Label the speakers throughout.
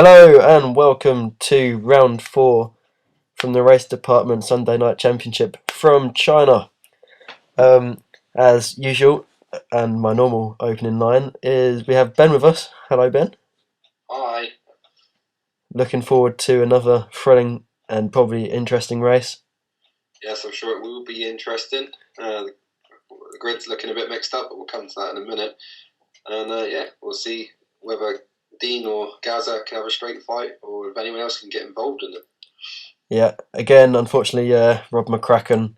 Speaker 1: Hello and welcome to round 4 from the race department Sunday night championship from China. As usual, and my normal opening line is we have Ben with us. Hello, Ben.
Speaker 2: Hi.
Speaker 1: Looking forward to another thrilling and probably interesting race.
Speaker 2: Yes, I'm sure it will be interesting. The grid's looking a bit mixed up, but we'll come to that in a minute. And we'll see whether Dean or Gaza can have a straight fight, or if anyone else can get involved in it.
Speaker 1: Yeah, again, unfortunately, Rob McCracken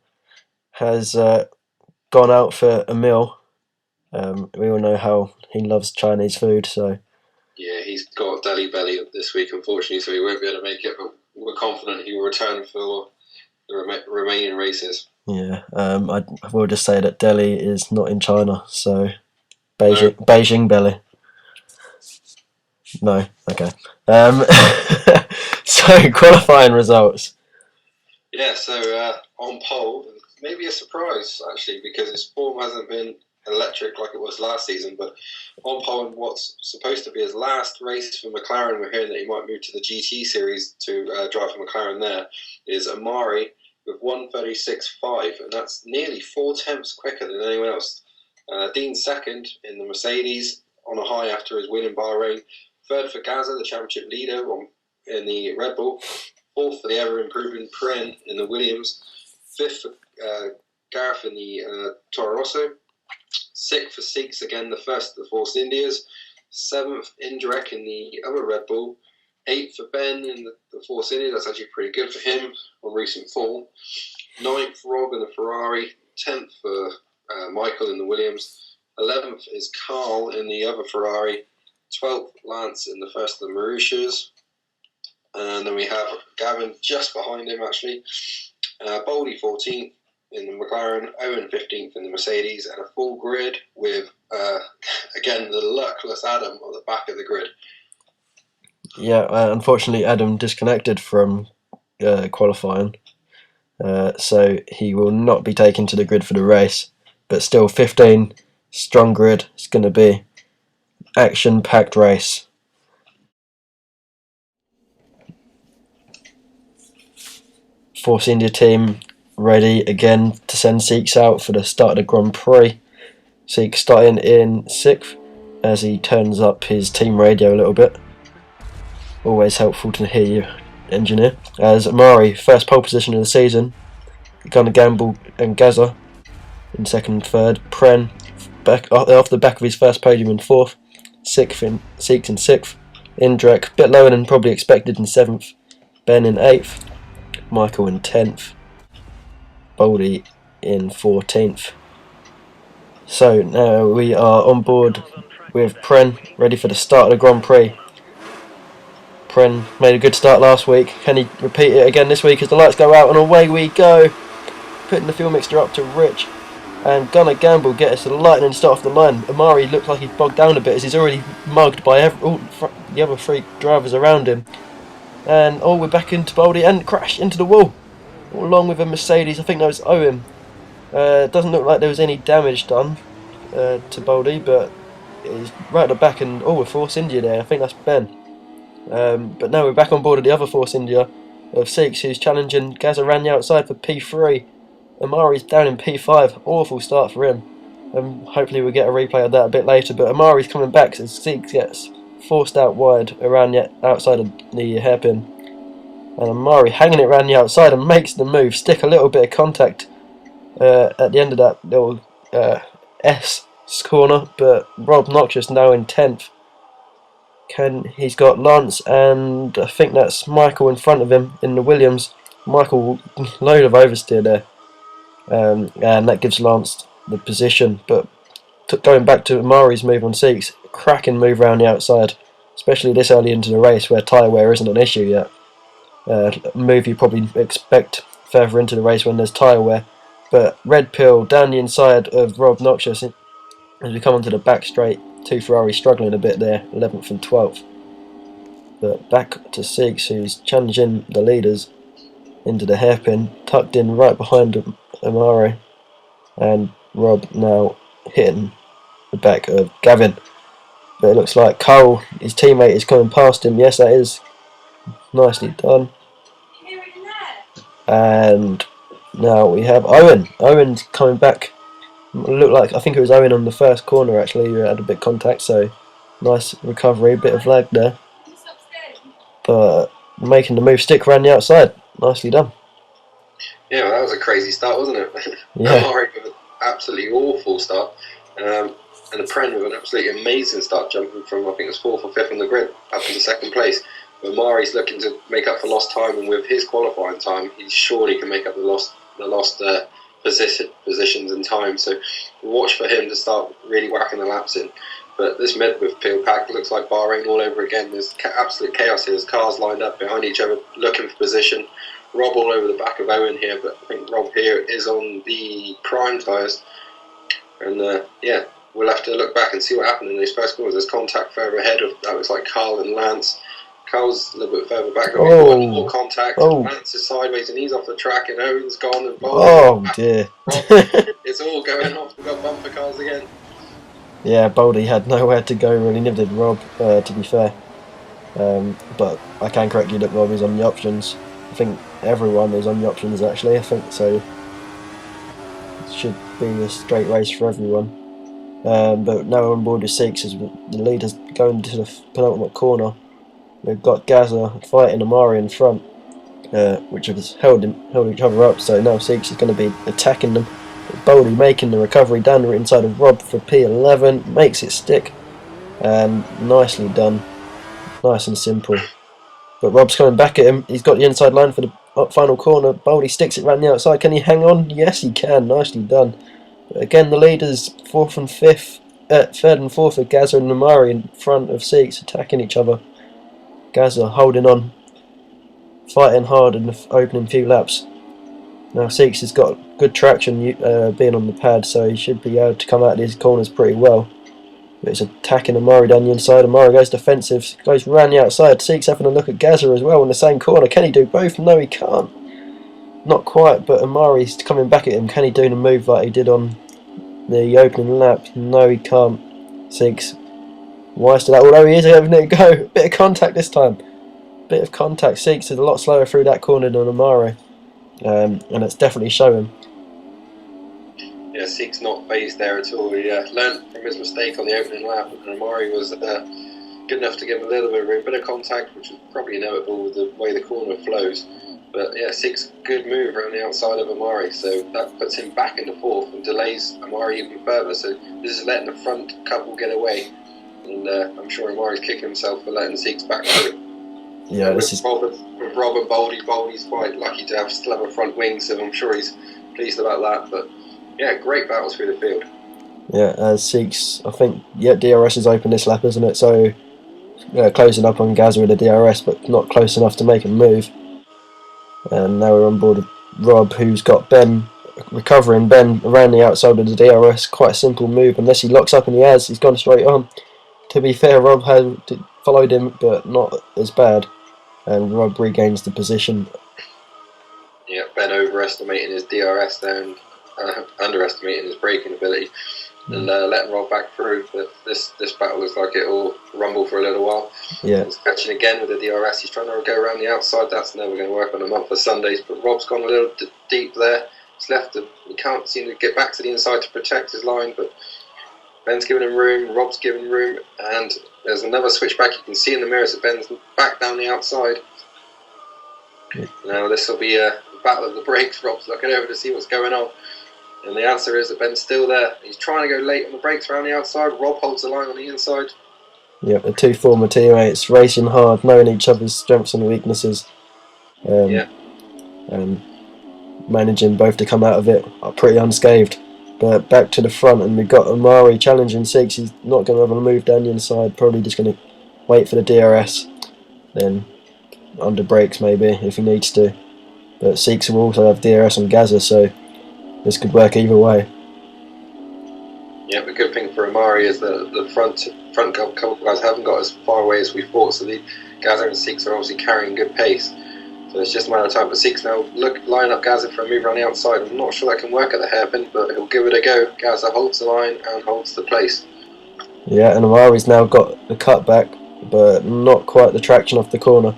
Speaker 1: has gone out for a meal. We all know how he loves Chinese food, so
Speaker 2: Yeah, he's got Delhi belly this week, unfortunately, so he won't be able to make it. But we're confident he will return for the remaining races.
Speaker 1: yeah. I will just say that Delhi is not in China, so
Speaker 2: No.
Speaker 1: Beijing belly. No, okay. So qualifying results.
Speaker 2: Yeah, so on pole, maybe a surprise actually because his form hasn't been electric like it was last season. But on pole in what's supposed to be his last race for McLaren, we're hearing that he might move to the GT series to drive for McLaren. There is Amari with 1:36.5, and that's nearly 4 tenths quicker than anyone else. Dean second in the Mercedes on a high after his win in Bahrain. Third for Gaza, the championship leader in the Red Bull. Fourth for the ever-improving Pren in the Williams. Fifth for Gareth in the Toro Rosso. Sixth for Seeks, again the first of the Force Indias. Seventh, Indrek in the other Red Bull. Eighth for Ben in the Force India. That's actually pretty good for him on recent form. Ninth, Rob in the Ferrari. 10th for Michael in the Williams. 11th is Carl in the other Ferrari. 12th, Lance in the first of the Mauritius. And then we have Gavin just behind him, actually. Boldy 14th in the McLaren, Owen 15th in the Mercedes, and a full grid with, again, the luckless Adam on the back of the grid.
Speaker 1: Yeah, unfortunately, Adam disconnected from qualifying, so he will not be taken to the grid for the race. But still, 15, strong grid. It's going to be action-packed race. Force India team ready again to send Seeks out for the start of the Grand Prix. Seeks starting in 6th as he turns up his team radio a little bit. Always helpful to hear you, engineer. As Amari, first pole position of the season. Gunnar Gamble and Gaza in 2nd and 3rd. Pren back off the back of his first podium in 4th. Seeks in 6th. Indrek, bit lower than probably expected in 7th. Ben in 8th. Michael in 10th. Boldy in 14th. So now we are on board with Pren, ready for the start of the Grand Prix. Pren made a good start last week. Can he repeat it again this week as the lights go out and away we go? Putting the fuel mixture up to Rich. And Gunnar Gamble get us to the lightning start off the line. Amari looks like he's bogged down a bit as he's already mugged by the other 3 drivers around him. And we're back into Boldy and crash into the wall. Along with a Mercedes, I think that was Owen. Doesn't look like there was any damage done to Boldy, but he's right at the back and with Force India there. I think that's Ben. But now we're back on board of the other Force India of Seeks, who's challenging Gaza ran the outside for P3. Amari's down in P5. Awful start for him. Hopefully we'll get a replay of that a bit later. But Amari's coming back as Seeks gets forced out wide around the outside of the hairpin. And Amari hanging it around the outside and makes the move. Stick a little bit of contact at the end of that little S corner. But Rob Noxious now in 10th. He's got Lance and I think that's Michael in front of him in the Williams. Michael, load of oversteer there. And that gives Lance the position. But going back to Amari's move on Seeks, cracking move around the outside, especially this early into the race where tyre wear isn't an issue yet. Move you probably expect further into the race when there's tyre wear. But red pill down the inside of Rob Noxious as we come onto the back straight. 2 Ferrari struggling a bit there, 11th and 12th. But back to Seeks, who's challenging the leaders into the hairpin, tucked in right behind Amari. And Rob now hitting the back of Gavin. But it looks like Cole, his teammate, is coming past him. Yes, that is nicely done. And now we have Owen. Owen's coming back. Looked like, I think it was Owen on the first corner actually who had a bit of contact, so nice recovery, bit of lag there. But making the move stick around the outside. Nicely done.
Speaker 2: Yeah, well, that was a crazy start, wasn't it?
Speaker 1: Yeah.
Speaker 2: Amari with an absolutely awful start. And the Pren with an absolutely amazing start, jumping from, I think it was 4th or 5th on the grid up into 2nd place. But Amari's looking to make up for lost time, and with his qualifying time, he surely can make up the lost positions and time. So watch for him to start really whacking the laps in. But this midfield pack looks like Bahrain all over again. There's absolute chaos here. There's cars lined up behind each other looking for position. Rob all over the back of Owen here, but I think Rob here is on the prime tyres. And yeah, we'll have to look back and see what happened in these first corners. There's contact further ahead of, that looks like Carl and Lance. Carl's a little bit further back, more contact. Lance is sideways and he's off the track, and Owen's gone. And
Speaker 1: dear.
Speaker 2: It's all going off. We've got bumper cars again.
Speaker 1: Yeah, Baldy had nowhere to go really, never did Rob, to be fair. But I can correct you that Rob is on the options. I think everyone is on the options actually, I think so. It should be a straight race for everyone. But now we're on board with 6 as the leaders going to the penultimate corner. We've got Gaza fighting Amari in front, which has held each other up, so now Seeks is going to be attacking them. Baldy making the recovery down the inside of Rob for P11, makes it stick, and nicely done, nice and simple. But Rob's coming back at him, he's got the inside line for the final corner. Baldy sticks it round the outside, can he hang on? Yes he can, nicely done. But again the leaders, 4th and 5th, 3rd and 4th are Gaza and Amari in front of Seeks, attacking each other. Gaza holding on, fighting hard in the opening few laps. Now Seeks has got good traction being on the pad, so he should be able to come out of these corners pretty well. But it's attacking Amari down the inside. Amari goes defensive, goes round the outside. Seeks having a look at Gaza as well in the same corner. Can he do both? No, he can't. Not quite, but Amari's coming back at him. Can he do the move like he did on the opening lap? No, he can't. Seeks wise to that, although he is having a go. Bit of contact this time. Bit of contact. Seeks is a lot slower through that corner than Amari. And it's definitely showing.
Speaker 2: Yeah, Seek's not phased there at all. He learned from his mistake on the opening lap, and Amari was good enough to give him a little bit of room, bit of contact, which was probably inevitable with the way the corner flows. But yeah, Seek's good move around the outside of Amari, so that puts him back into 4th and delays Amari even further. So this is letting the front couple get away, and I'm sure Amari's kicking himself for letting Seek's back through.
Speaker 1: Yeah,
Speaker 2: with Rob and Baldy's quite lucky to still have a front wing, so I'm sure he's pleased about that. But yeah, great battles through the field.
Speaker 1: Yeah, Seeks, I think, DRS is open this lap, isn't it? So closing up on Gaza with the DRS, but not close enough to make a move. And now we're on board with Rob, who's got Ben recovering. Ben around the outside of the DRS, quite a simple move, unless he locks up, and he has. He's gone straight on. To be fair, Rob had followed him, but not as bad. And Rob regains the position.
Speaker 2: Yeah, Ben overestimating his DRS there and underestimating his braking ability, and letting Rob back through. But this battle looks like it'll rumble for a little while.
Speaker 1: Yeah,
Speaker 2: he's catching again with the DRS. He's trying to go around the outside. That's never going to work on a month of Sundays. But Rob's gone a little deep there. He's left. He can't seem to get back to the inside to protect his line, but Ben's giving him room, Rob's giving room, and there's another switchback. You can see in the mirrors that Ben's back down the outside. Now this will be a battle of the brakes. Rob's looking over to see what's going on, and the answer is that Ben's still there. He's trying to go late on the brakes around the outside. Rob holds the line on the inside.
Speaker 1: Yep, the two former teammates racing hard, knowing each other's strengths and weaknesses. And managing both to come out of it pretty unscathed. But back to the front, and we've got Amari challenging Seeks. He's not going to have a move down the inside, probably just going to wait for the DRS, then under brakes maybe if he needs to. But Seeks will also have DRS on Gaza, so this could work either way.
Speaker 2: Yeah, the good thing for Amari is that the front couple guys haven't got as far away as we thought, so the Gaza and Seeks are obviously carrying good pace. So it's just a matter of time. But Seeks now line up Gaza for a move around the outside. I'm not sure that can work at the hairpin, but he'll give it a go. Gaza holds the line and holds the place.
Speaker 1: Yeah, and Amari's now got the cutback, but not quite the traction off the corner.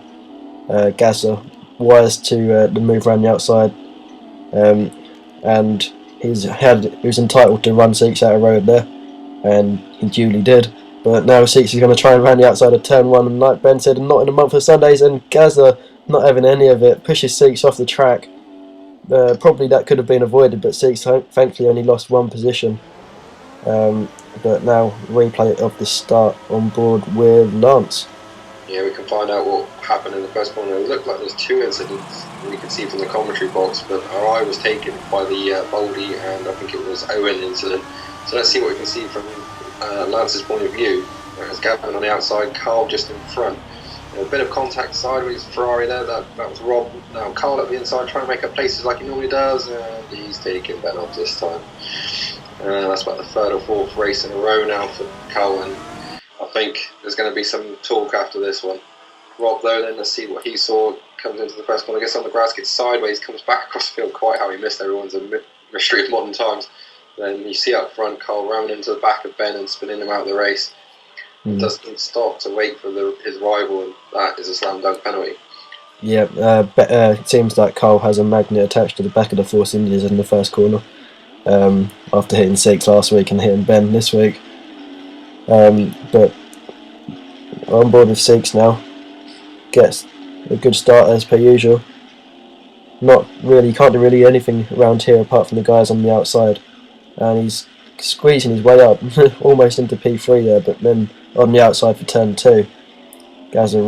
Speaker 1: Gazza wise to the move around the outside, um, and he was entitled to run Seeks out of road there, and he duly did. But now Seeks is going to try and run the outside of turn one, and like Ben said, not in a month of Sundays, and Gazza not having any of it, pushes Seeks off the track. Probably that could have been avoided, but Seeks thankfully only lost one position. But now replay of the start on board with Lance.
Speaker 2: Yeah, we can find out what happened in the first corner. It looked like there's two incidents we could see from the commentary box, but our eye was taken by the Boldy and I think it was Owen incident. So let's see what we can see from Lance's point of view. There's Gavin on the outside, Carl just in front. A bit of contact sideways, Ferrari there, that was Rob. Now Carl at the inside trying to make up places like he normally does, and he's taking Ben off this time. That's about the third or fourth race in a row now for Carl, and I think there's going to be some talk after this one. Rob though, then let's see what he saw, comes into the first corner, gets on the grass, gets sideways, comes back across the field, quite how he missed everyone's a mystery of modern times. Then you see up front Carl rounding into the back of Ben and spinning him out of the race. Doesn't stop to wait for his rival, and that is a slam dunk penalty.
Speaker 1: Yeah, it seems like Carl has a magnet attached to the back of the Force Indians in the first corner, after hitting Seeks last week and hitting Ben this week. But on board with Seeks now, gets a good start as per usual. Not really, can't do really anything around here apart from the guys on the outside, and he's squeezing his way up almost into P3 there, but then on the outside for turn 2, Gazza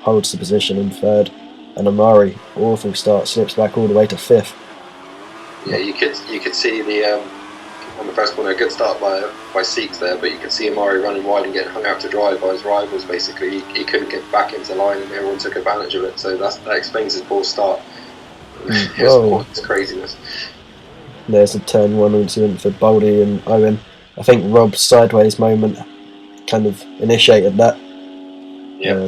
Speaker 1: holds the position in third, and Amari, awful start, slips back all the way to 5th.
Speaker 2: Yeah, you could see the on the first corner a good start by Seeks there, but you could see Amari running wide and getting hung out to dry by his rivals. Basically, he couldn't get back into line, and everyone took advantage of it. So that explains his poor start. It's craziness.
Speaker 1: There's a turn 1 incident for Boldy and Owen. I think Rob's sideways moment kind of initiated that.
Speaker 2: Yeah,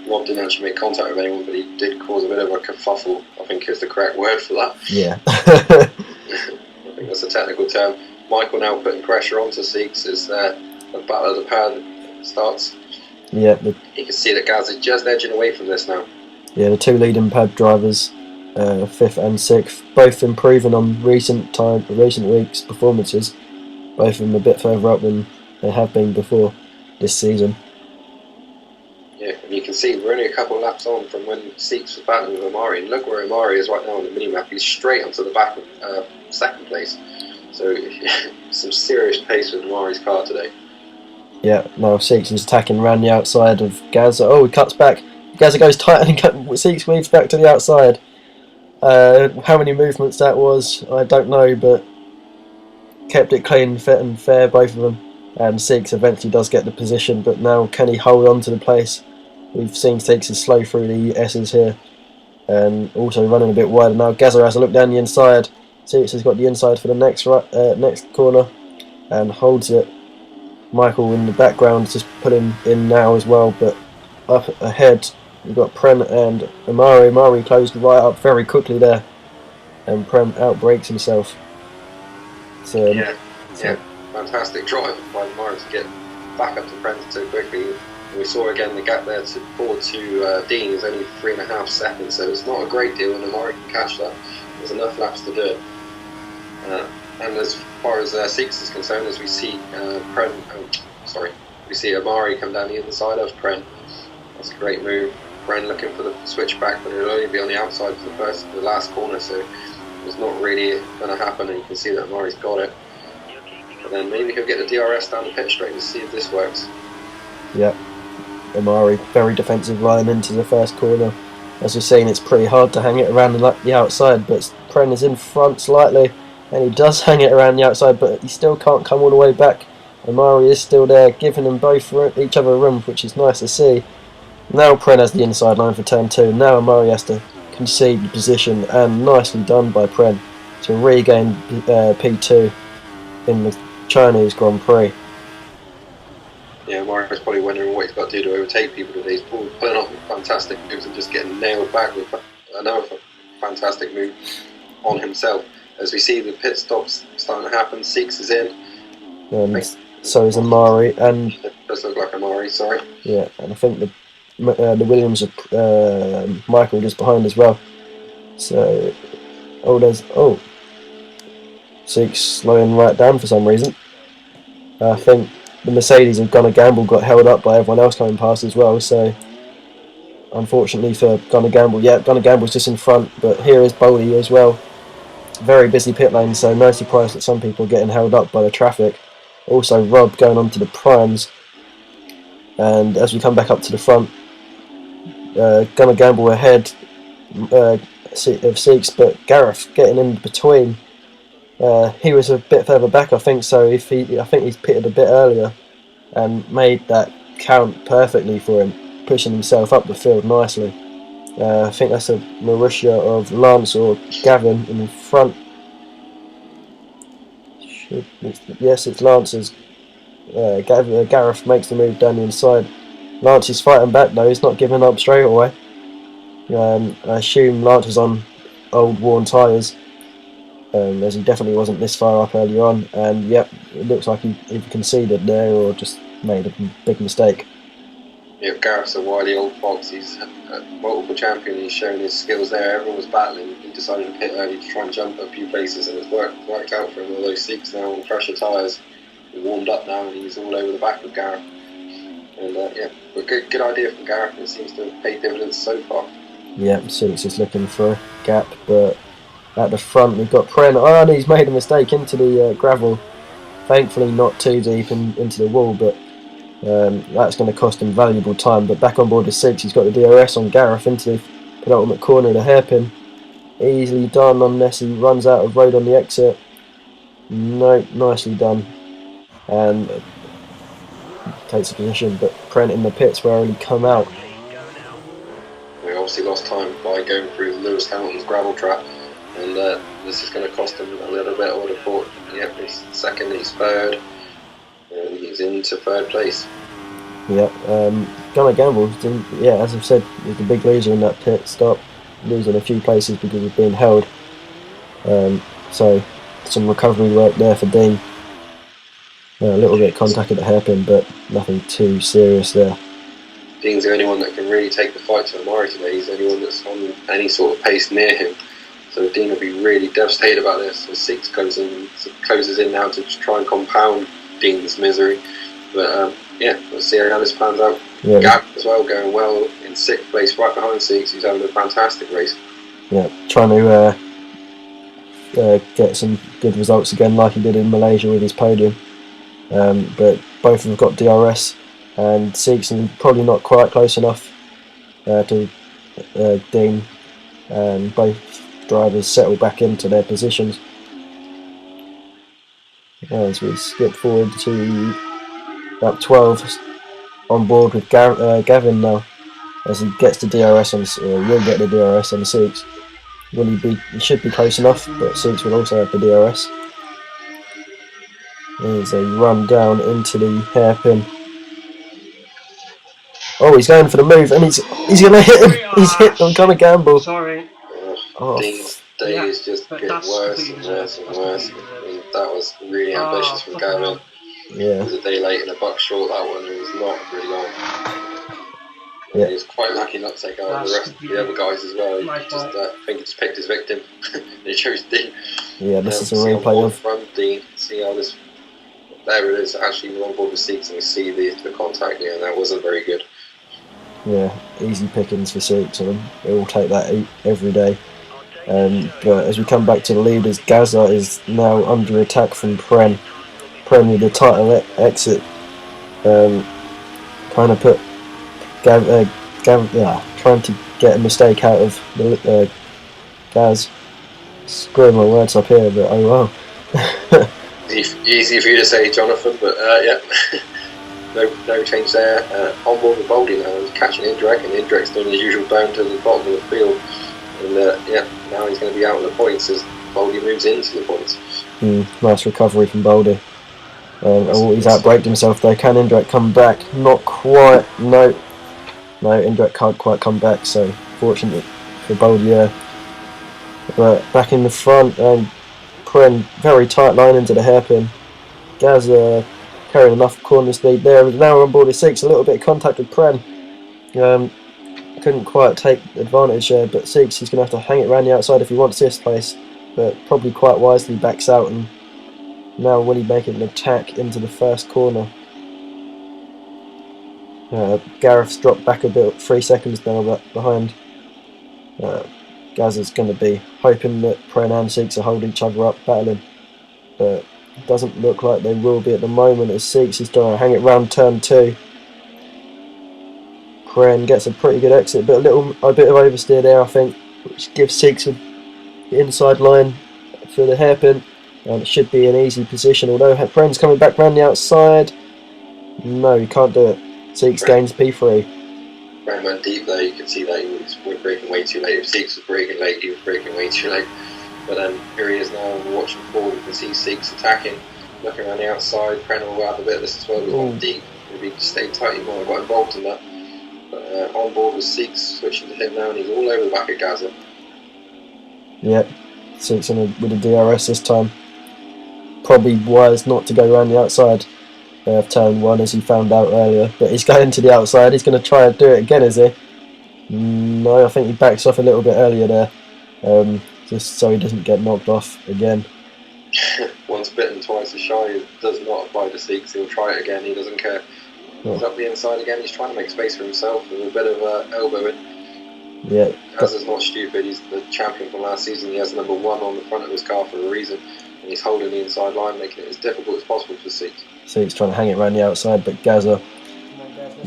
Speaker 2: Rob didn't actually make contact with anyone, but he did cause a bit of a kerfuffle, I think is the correct word for that.
Speaker 1: Yeah.
Speaker 2: I think that's a technical term. Michael now putting pressure onto Seeks as the battle of the pad starts.
Speaker 1: Yeah.
Speaker 2: You can see that Gaz is just edging away from this now.
Speaker 1: Yeah, the two leading pad drivers, 5th and 6th, both improving on recent weeks' performances. Both of them a bit further up than they have been before this season.
Speaker 2: Yeah, and you can see we're only a couple of laps on from when Seeks was battling with Amari, and look where Amari is right now on the minimap. He's straight onto the back of second place. So some serious pace with Amari's car today. Yeah,
Speaker 1: now Seeks is attacking around the outside of Gazza. Oh, he cuts back. Gazza goes tight and Seeks weaves back to the outside. How many movements that was, I don't know, but kept it clean, fit and fair, both of them. And Seeks eventually does get the position, but now can he hold on to the place? We've seen Seeks is slow through the S's here, and also running a bit wider now. Gazza has a look down the inside. Seeks has got the inside for the next corner, and holds it. Michael in the background just pulling in now as well, but up ahead we've got Prem and Amari. Amari closed right up very quickly there, and Prem outbreaks himself. So,
Speaker 2: yeah. Fantastic drive by Amari to get back up to Prem so quickly. And we saw again the gap there forward to Dean is only 3.5 seconds, so it's not a great deal, and Amari can catch that. There's enough laps to do it. And as far as Seeks is concerned, as we see we see Amari come down the inside of Pren. That's a great move. Pren looking for the switchback, but it'll only be on the outside for the last corner, so it's not really going to happen, and you can see that Amari's got it. But then maybe he'll get the DRS down the pit straight and see if this works.
Speaker 1: Yep. Amari, very defensive line into the first corner. As we're saying, it's pretty hard to hang it around the outside, but Pren is in front slightly, and he does hang it around the outside, but he still can't come all the way back. Amari is still there, giving them both each other room, which is nice to see. Now Pren has the inside line for turn 2. Now Amari has to concede the position, and nicely done by Pren to regain P2 in the Chinese Grand Prix.
Speaker 2: Yeah, Amari's probably wondering what he's got to do to overtake people today. He's pulling off fantastic moves and just getting nailed back with another fantastic move on himself. As we see the pit stops starting to happen, Seeks is in.
Speaker 1: So is Amari, and
Speaker 2: It does look like Amari, sorry.
Speaker 1: yeah, and I think the Williams Michael just behind as well. So Seek's slowing right down for some reason. I think the Mercedes of Gunnar Gamble got held up by everyone else coming past as well. So unfortunately for Gunnar Gamble, Gunnar Gamble's just in front, but here is Boldy as well. Very busy pit lane, so no surprise that some people are getting held up by the traffic. Also Rob going on to the primes, and as we come back up to the front, Gunnar Gamble ahead of Seeks, but Gareth getting in between. He was a bit further back, I think. So I think he's pitted a bit earlier and made that count perfectly for him, pushing himself up the field nicely. I think that's a Mauritia of Lance or Gavin in front. Yes, it's Lance's. Gareth makes the move down the inside. Lance is fighting back though, he's not giving up straight away. I assume Lance was on old worn tyres, as he definitely wasn't this far up earlier on, and yep, it looks like he either conceded there or just made a big mistake.
Speaker 2: Yeah, Gareth's a wily old fox. He's a multiple champion. He's shown his skills there. Everyone was battling. He decided to pit early to try and jump a few places, and it's worked out for him. Although Seeks now on pressure tyres, he's warmed up now, and he's all over the back of Gareth. And but good idea from Gareth. It seems to have paid dividends so far.
Speaker 1: Yeah, Seeks is looking for a gap, but at the front we've got Pren. Oh, and he's made a mistake into the gravel. Thankfully, not too deep into the wall, but. That's going to cost him valuable time, but back on board with Seeks, he's got the DRS on Gareth into the penultimate corner of the hairpin. Easily done unless he runs out of road on the exit. No, nicely done. And takes a position, but Prent in the pits where he'll come out.
Speaker 2: We obviously lost time by going through Lewis Hamilton's gravel trap, and this is going to cost him a little bit. I would have thought, he's second, he's third. And he's into third place.
Speaker 1: Yeah, Gunnar Gamble, as I've said, was the big loser in that pit stop, losing a few places because of being held. So some recovery work there for Dean. A little bit of contact at the hairpin, but nothing too serious there.
Speaker 2: Dean's the only one that can really take the fight to Amari today. He's the only one that's on any sort of pace near him. So Dean will be really devastated about this. So Seeks closes in now to try and compound Dean's misery, but we'll see how this plans out.
Speaker 1: Yeah.
Speaker 2: Gap as well, going well in 6th place, right behind Seeks. He's having a fantastic race.
Speaker 1: Yeah, trying to get some good results again, like he did in Malaysia with his podium. But both have got DRS, and Seeks is probably not quite close enough to Dean, and both drivers settle back into their positions. As we skip forward to lap 12, on board with Gavin now, as he gets the DRS on, will get the DRS on Seeks. He should be close enough, but Seeks will also have the DRS. There's a run down into the hairpin. Oh, he's going for the move, and he's going to hit him. He's hit on Gunnar Gamble.
Speaker 3: Sorry.
Speaker 2: Dean's day is just getting worse and worse and worse. That was really ambitious from Gavin.
Speaker 1: Yeah.
Speaker 2: It was a day late and a buck short, that one. It was not really long.
Speaker 1: Yeah.
Speaker 2: He was quite lucky not to take out the rest of the other guys as well. I think he just picked his victim. He chose Dean.
Speaker 1: Yeah, this is a replay of
Speaker 2: from Dean. See how this. There it is. Actually, we're on board with Seeks, and we see the contact here, and that wasn't very good.
Speaker 1: Yeah, easy pickings for Seeks, and they will take that every day. But as we come back to the leaders, Gaza is now under attack from Pren. Pren with the title exit, trying to put trying to get a mistake out of the Gaz. Screwing my words up here, but oh well.
Speaker 2: Easy for you to say, Jonathan, but no change there. On board with Boldy now, he's catching Indrek, and Indrek's doing his usual burn to the bottom of the field. And now he's going to be out of the points as Boldy moves into the points.
Speaker 1: Nice recovery from Boldy. He's outbraked himself there. Can Indrek come back? Not quite. No, Indrek can't quite come back. So fortunately for Boldy, but back in the front, and Pren very tight line into the hairpin. Gaz carrying enough corner speed there. Now on board is Seeks, a little bit of contact with Pren. Couldn't quite take advantage there, but Seeks, he's going to have to hang it around the outside if he wants this place, but probably quite wisely backs out, and now will he make an attack into the first corner? Gareth's dropped back a bit, 3 seconds now behind. Gazza's going to be hoping that Pren and Seeks will hold each other up, battling, but it doesn't look like they will be at the moment, as Seeks is trying to hang it round turn 2. Pren gets a pretty good exit, but a bit of oversteer there, I think, which gives Seeks the inside line for the hairpin, and it should be an easy position, although Pren's coming back round the outside. No, he can't do it. Seeks gains P3.
Speaker 2: Pren went deep there, you could see that he was breaking way too late. If Seeks was breaking late, he was breaking way too late. But here he is now, we're watching forward, you can see Seeks attacking, looking around the outside. Pren will go out a bit, this is where he was deep. If he stayed tight, he might have got involved in that. But on board with Seeks, switching to him now, and he's all over the back of Gazza.
Speaker 1: Yep, Seeks with a DRS this time. Probably wise not to go around the outside of turn 1, as he found out earlier, but he's going to the outside. He's going to try and do it again, is he? No, I think he backs off a little bit earlier there, just so he doesn't get knocked off again.
Speaker 2: Once bitten, twice as shy. It does not apply to Seeks. He'll try it again, he doesn't care. He's up the inside again, he's trying to make space for himself with a bit of elbow in.
Speaker 1: Yeah.
Speaker 2: Gazza's not stupid, he's the champion from last season. He has number 1 on the front of his car for a reason, and he's holding the inside line, making it as difficult as possible for Seeks.
Speaker 1: Seeks trying to hang it around the outside, but Gazza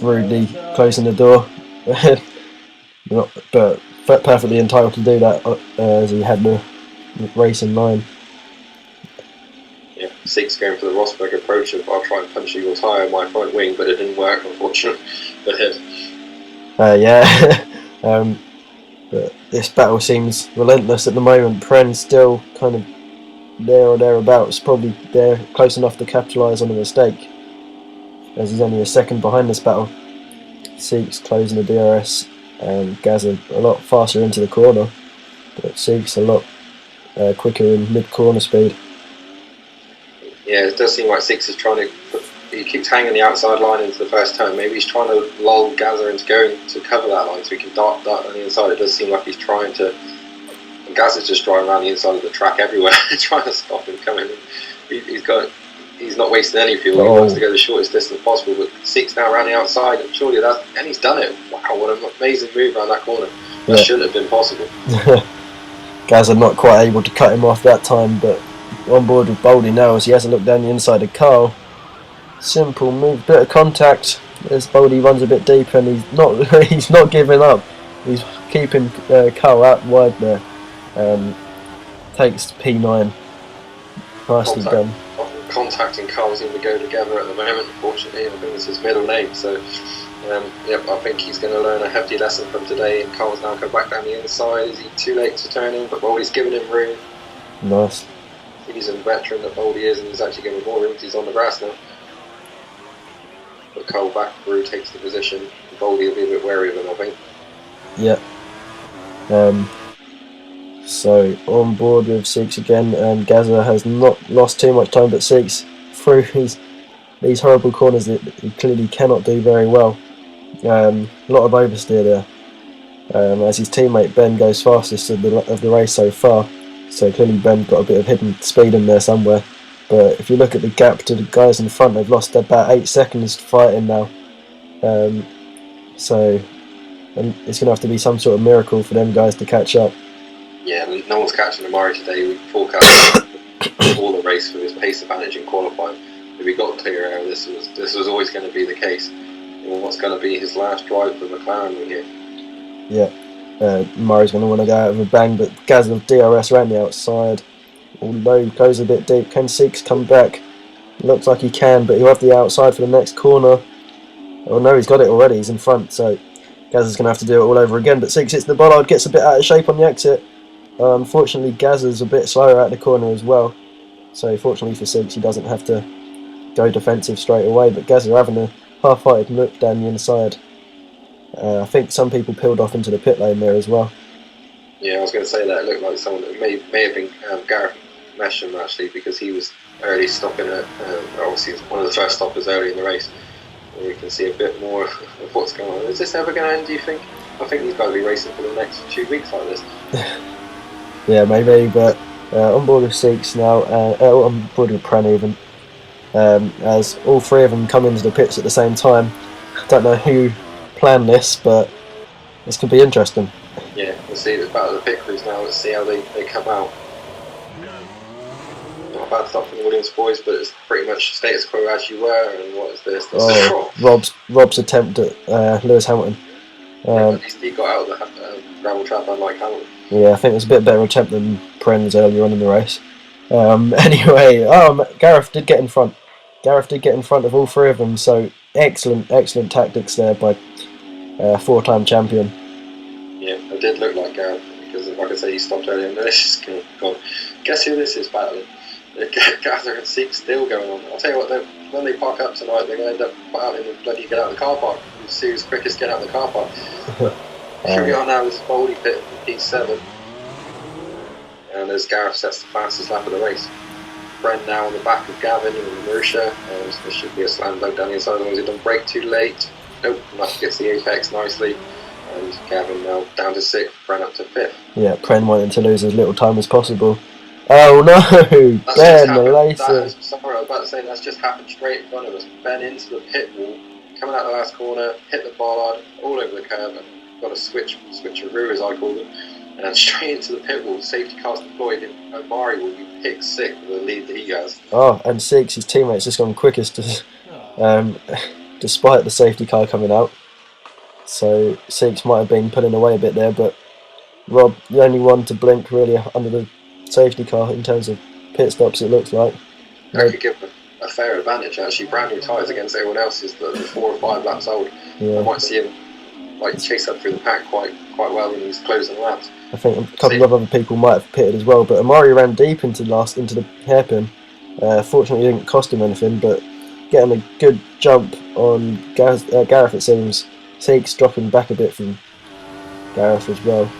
Speaker 1: rudely closing the door. But perfectly entitled to do that, as he had the race in line.
Speaker 2: Yeah, Seeks going for the Rosberg approach of I'll try and punch your tyre on my front wing, but it didn't work, unfortunately, for him.
Speaker 1: Yeah, but this battle seems relentless at the moment. Pren's still kind of there or thereabouts, probably there close enough to capitalise on a mistake, as he's only a second behind this battle. Seeks closing the DRS, and Gazza a lot faster into the corner, but Seeks a lot quicker in mid-corner speed.
Speaker 2: Yeah, it does seem like Seeks is trying to he keeps hanging the outside line into the first turn. Maybe he's trying to lull Gazza into going to cover that line so he can dart on the inside. It does seem like he's trying to, and Gazza's just driving around the inside of the track everywhere trying to stop him coming. He's not wasting any fuel. He wants to go the shortest distance possible, but Seeks now around the outside, and surely and he's done it. Wow, what an amazing move around that corner. That shouldn't have been possible.
Speaker 1: Gazza not quite able to cut him off that time, but on board with Boldy now, as he has a look down the inside of Carl. Simple move, bit of contact as Boldy runs a bit deep, and he's not giving up. He's keeping Carl out wide there. Takes P9. Nicely done.
Speaker 2: Contact and Carl seem to go together at the moment, unfortunately. I think it's his middle name, so I think he's going to learn a hefty lesson from today, and Carl's now come back down the inside. Is he too late to turn in? But Boldy's giving him room.
Speaker 1: Nice.
Speaker 2: He's a veteran that Boldy is, and he's actually giving more room because he's on the grass now. But Carl back through takes the position. Boldy will be a bit wary of him, I think.
Speaker 1: Yeah. So on board with Seeks again, and Gazza has not lost too much time, but Seeks through these horrible corners that he clearly cannot do very well. A lot of oversteer there, as his teammate Ben goes fastest of the race so far. So clearly Ben got a bit of hidden speed in there somewhere. But if you look at the gap to the guys in front, they've lost about 8 seconds fighting now. And it's going to have to be some sort of miracle for them guys to catch up.
Speaker 2: Yeah, no one's catching Amari today. We forecast all the race for his pace advantage in qualifying. If he got clear air, this was always going to be the case. And what's going to be his last drive for McLaren in here?
Speaker 1: Yeah, Murray's going to want to go out with a bang, but Gazza with DRS around the outside. Although he goes a bit deep, can Seeks come back? Looks like he can, but he'll have the outside for the next corner. Oh no, he's got it already, he's in front, so Gazza's going to have to do it all over again. But Seeks hits the bollard, gets a bit out of shape on the exit. Unfortunately, Gazza's a bit slower out the corner as well. So fortunately for Seeks, he doesn't have to go defensive straight away. But Gazza having a half-hearted look down the inside. I think some people peeled off into the pit lane there as well.
Speaker 2: Yeah, I was going to say that. It looked like someone that may have been Gareth Mesham, actually, because he was early stopping at obviously it's one of the first stoppers early in the race. Where we can see a bit more of what's going on. Is this ever going to end, do you think? I think these guys will be racing for the next 2 weeks like this.
Speaker 1: Yeah, maybe, but on board with Seeks now, on board with Pren even, as all three of them come into the pits at the same time. Don't know who planned this, but this could be interesting.
Speaker 2: Yeah, we'll see the battle of the pit crews now. Let's see how they come out. Not a bad start from the Williams boys, but it's pretty much status quo as you were. And what is this?
Speaker 1: Rob's attempt at Lewis Hamilton.
Speaker 2: At least he got out of the gravel trap, unlike Hamilton.
Speaker 1: Yeah, I think it was a bit better attempt than Pren's earlier on in the race. Anyway, Gareth did get in front. Gareth did get in front of all three of them, so excellent tactics there by four-time champion.
Speaker 2: Yeah, it did look like Gareth, because like I say, he stopped earlier in the race. Guess who this is battling? Gather and Seek still going on. I'll tell you what, when they park up tonight, they're going to end up battling the bloody get out of the car park. We'll see who's quickest get out of the car park. Here we are now, this is Boldy pit in P7. And as Gareth sets the fastest lap of the race. Bren now on the back of Gavin and Marusha. This should be a slam dunk down the inside as long as he doesn't brake too late. Nope, Muff gets the apex nicely. And Gavin now down to 6th, Bren up to 5th.
Speaker 1: Yeah, Pren wanting to lose as little time as possible. Oh no! Ben, the later.
Speaker 2: Sorry, I was about to say that's just happened straight in front of us. Ben into the pit wall, coming out the last corner, hit the bollard, all over the curb, and got a switcheroo as I call it, and straight into the pit wall. Safety car's deployed, and Omari will be picked 6th with the lead that he has.
Speaker 1: Oh, and Seeks, his teammate's just gone quickest, despite the safety car coming out. So Seeks might have been pulling away a bit there, but Rob, the only one to blink really under the safety car in terms of pit stops, it looks like.
Speaker 2: That could give a fair advantage actually. Brand new tyres against everyone else's that are 4 or 5 laps old.
Speaker 1: Yeah.
Speaker 2: I might see him chase up through the pack quite well when he's closing laps.
Speaker 1: I think a couple of other people might have pitted as well, but Amari ran deep into the hairpin. Fortunately, it didn't cost him anything, but getting a good jump on Gareth, it seems. Seeks dropping back a bit from Gareth as well.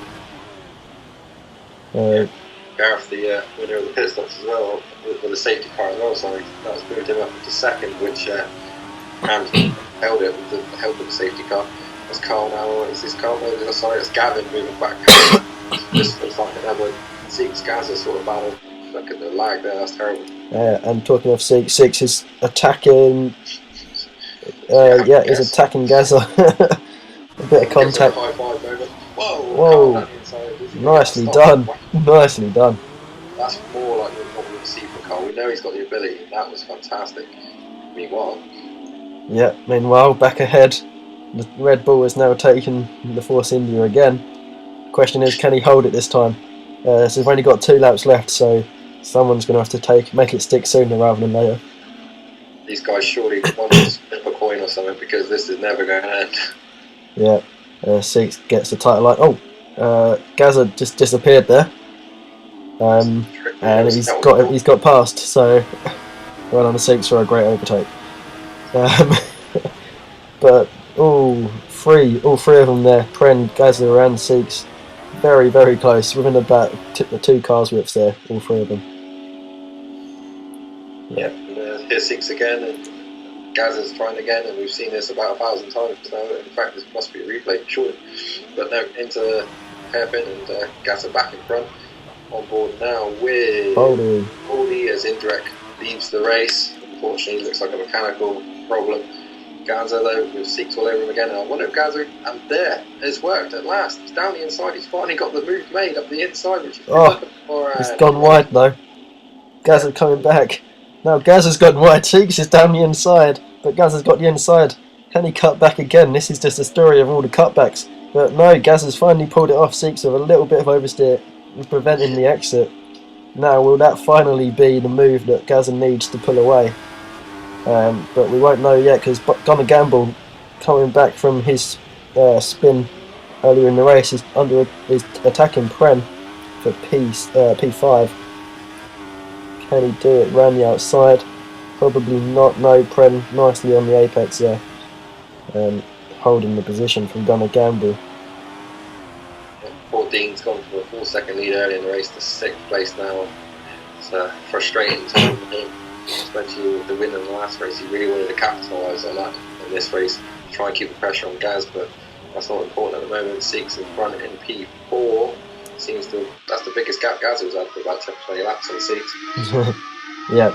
Speaker 2: Gareth, the winner of the pit stops as well, with the safety car as well, so that's moved him up to 2nd, which and held it with the help of the safety car. It's Carl now, is this Carl? Sorry, it's Gavin moving back. This looks like another Seeks Gaza sort of battle. Look at the lag there, that's terrible.
Speaker 1: And talking of Seeks is attacking. He's attacking Gaza. A bit of contact.
Speaker 2: High five moment.
Speaker 1: Whoa. Nicely done. Nicely done.
Speaker 2: That's more like what we would see from Carl. We know he's got the ability. That was fantastic.
Speaker 1: Meanwhile, back ahead, the Red Bull has now taken the Force India again. Question is, can he hold it this time? So we've only got 2 laps left, so someone's going to have to make it stick sooner rather than later.
Speaker 2: These guys surely want to flip a coin or something, because this is never going to end.
Speaker 1: Yeah, Seeks gets the title line. Gaza just disappeared there, and he's got past. So well on the Seeks for a great overtake. But all three of them there, Pren, Gaza, and Seeks, very very close, within about the 2 cars widths there, all 3 of them.
Speaker 2: Yeah, and here's Seeks again, and Gaza's trying again, and we've seen this about 1,000 times now. In fact, this must be a replay, surely. But no, into the hairpin, and Gaza back in front. On board now with Boldy as Indrek leaves the race. Unfortunately, it looks like a mechanical problem. Gaza, though, with Seeks all over him again. And I wonder if Gaza, and there, it's worked at last. He's down the inside. He's finally got the move made up the inside, which
Speaker 1: he's gone wide though. Gaza coming back. Now Gaza's got wide. Seeks is down the inside, but Gaza's got the inside. Can he cut back again? This is just a story of all the cutbacks. But no, Gaza's finally pulled it off. Seeks with a little bit of oversteer, preventing the exit. Now, will that finally be the move that Gaza needs to pull away? But we won't know yet, because Gunnar Gamble, coming back from his spin earlier in the race, is attacking Pren for P5. Can he do it round the outside? Probably not. No, Pren nicely on the apex there, holding the position from Gunnar Gamble.
Speaker 2: Poor Dean's gone for a 4-second lead early in the race to 6th place now. It's a frustrating time for him. especially with the win in the last race. He really wanted to capitalise on that in this race, try and keep the pressure on Gaz, but that's not important at the moment. Seeks in front in P4. That's the biggest gap Gaz has had for about 20 laps on Seeks.
Speaker 1: Yeah,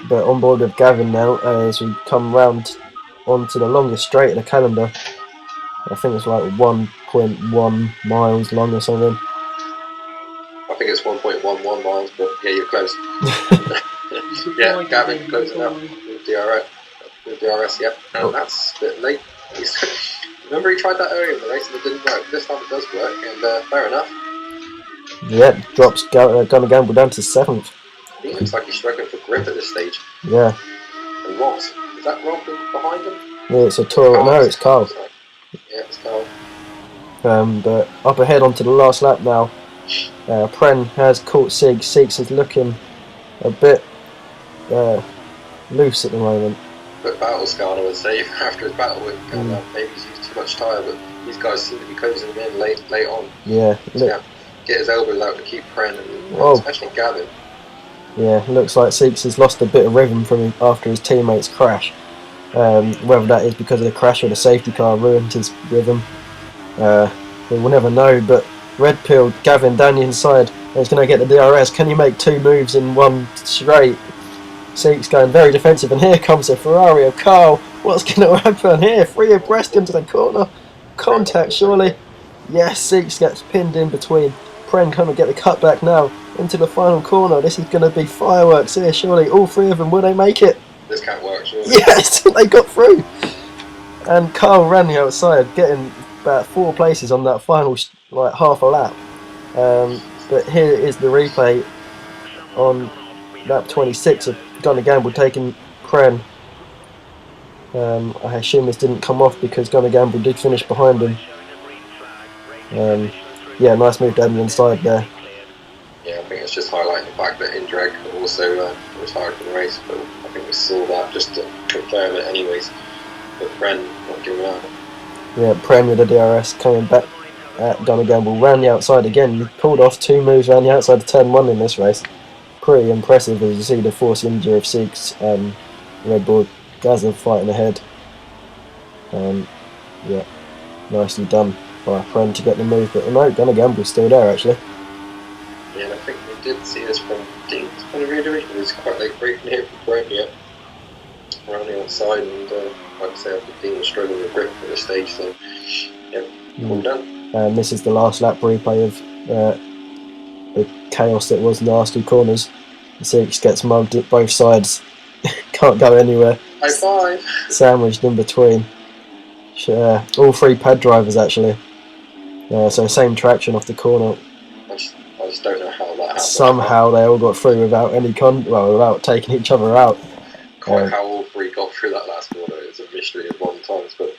Speaker 1: but on board with Gavin now as we come round onto the longest straight of the calendar. I think it's like 1.1 miles long or something.
Speaker 2: I think it's 1.11 miles, but yeah, you're close. Yeah, Gavin closing up with DRS, yeah, and that's a bit late. Remember he tried that earlier in the race and it didn't work. This time it does work, and fair enough.
Speaker 1: Yeah, drops Gonna Gamble down to 7th.
Speaker 2: He looks like he's struggling for grip at this stage.
Speaker 1: Yeah.
Speaker 2: And Ross, is that Rob behind him?
Speaker 1: Yeah, it's a Toro. No, it's Carl.
Speaker 2: Sorry. Yeah, it's Carl.
Speaker 1: But up ahead onto the last lap now. Pren has caught Siegs. Siegs is looking a bit loose at the moment.
Speaker 2: But battle scarred, I would say, after his battle with maybe he's used too much tyre, but these guys seem to be closing him in late on.
Speaker 1: Yeah.
Speaker 2: Get his elbows out to keep Pren and especially Gavin.
Speaker 1: Yeah, looks like Siegs has lost a bit of rhythm from after his teammates' crash. Whether that is because of the crash or the safety car ruined his rhythm, we'll never know. But Red Pill, Gavin down the inside, he's going to get the DRS. Can he make 2 moves in one straight? Siegs going very defensive, and here comes a Ferrari of Carl. What's going to happen here? 3 abreast into the corner. Contact, surely. Yes, Siegs gets pinned in between. Pren can't get the cutback now into the final corner. This is going to be fireworks here, surely. All 3 of them, will they make it?
Speaker 2: This can't work, surely.
Speaker 1: Yes, they got through. And Carl ran the outside, getting about 4 places on that final half a lap. But here is the replay on lap 26 of Gunnar Gamble taking Pren. I assume this didn't come off because Gunnar Gamble did finish behind him. Yeah, nice move down the inside there.
Speaker 2: Yeah, I think it's just highlighting the fact that Indreg also retired from the race, but I think we saw that just to confirm it anyways. But Pren not giving up. Yeah,
Speaker 1: Pren with the DRS coming back at Gunnar Gamble. Ran the outside again. He pulled off 2 moves around the outside of turn 1 in this race. Pretty impressive as you see the Force India of Siegs and Red Bull Gaza fighting ahead. Yeah, nicely done by Pren to get the move, but no, Gunnar Gamble's still there actually.
Speaker 2: Yeah, and I think we did see this from Dean's point of view. It was quite late breaking here from Pren, yeah. Around the outside, and like I say, I think Dean was struggling with grip at this stage, so yeah, well done.
Speaker 1: And this is the last lap replay of the chaos that was the last 2 corners. Siegs gets mugged at both sides, can't go anywhere.
Speaker 2: High five!
Speaker 1: Sandwiched in between. All 3 pad drivers actually. So same traction off the corner.
Speaker 2: I just don't know how that happened.
Speaker 1: Somehow they all got through without any without taking each other out.
Speaker 2: Quite how all 3 got through that last corner is a mystery of modern times, but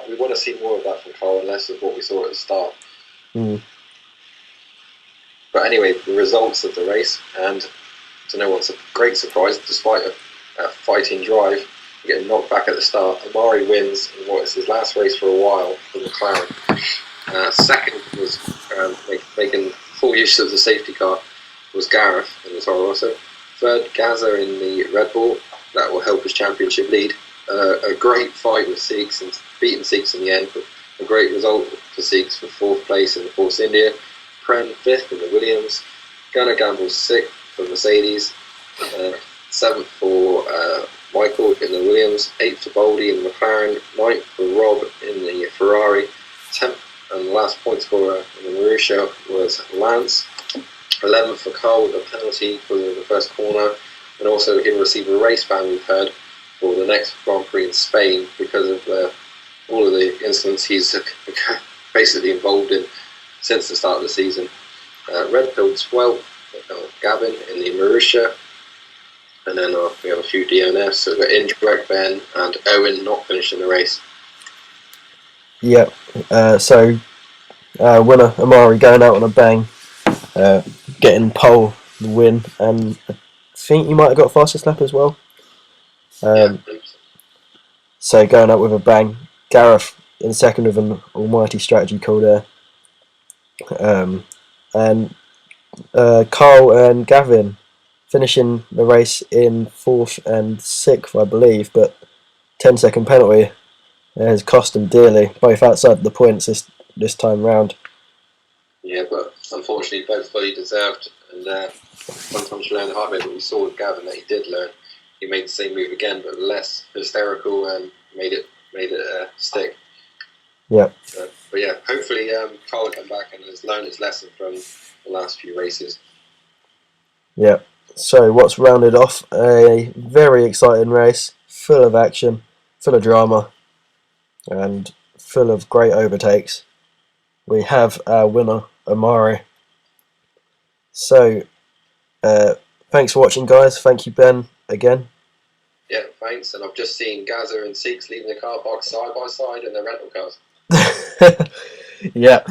Speaker 2: we want to see more of that from Carl and less of what we saw at the start. But anyway, the results of the race, and to no one's great surprise, despite a fighting drive, getting knocked back at the start, Amari wins in what is his last race for a while for McLaren. Second was making full use of the safety car was Gareth in the Toro Rosso. Third, Gaza in the Red Bull. That will help his championship lead. A great fight with Siegs and beating Siegs in the end, but a great result for Siegs for 4th place in the Force India. Pren 5th in the Williams. Gunnar Gamble 6th for Mercedes. 7th for Michael in the Williams. 8th for Boldy in the McLaren. 9th for Rob in the Ferrari. 10th and the last point scorer in the Marussia was Lance. 11th for Carl with a penalty for the first corner, and also he'll receive a race ban, we've heard, for the next Grand Prix in Spain because of all of the incidents he's basically involved in since the start of the season. Red Pill 12th, Gavin in the Marussia, and then we have a few DNFs, so we've got Indrek, Ben and Owen not finishing the race.
Speaker 1: Yeah, so winner Amari going out on a bang, getting pole the win, and I think he might have got fastest lap as well. So going out with a bang. Gareth in second with an almighty strategy call there, and Carl and Gavin finishing the race in 4th and 6th, I believe, but 10-second penalty has cost him dearly, both outside the points this time round.
Speaker 2: Yeah, but unfortunately both fully deserved, and sometimes you learn the hard way, but we saw with Gavin that he did learn. He made the same move again, but less hysterical and made it stick.
Speaker 1: Yeah.
Speaker 2: But yeah, hopefully Carl will come back and has learned his lesson from the last few races.
Speaker 1: Yeah. So what's rounded off a very exciting race, full of action, full of drama, and full of great overtakes. We have our winner, Amari. So, thanks for watching, guys. Thank you, Ben, again.
Speaker 2: Yeah, thanks. And I've just seen Gaza and Seeks leaving the car park side by side in their rental cars.
Speaker 1: Yeah.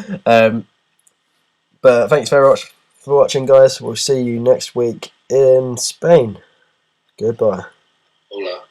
Speaker 1: But thanks very much for watching, guys. We'll see you next week in Spain. Goodbye.
Speaker 2: Hola.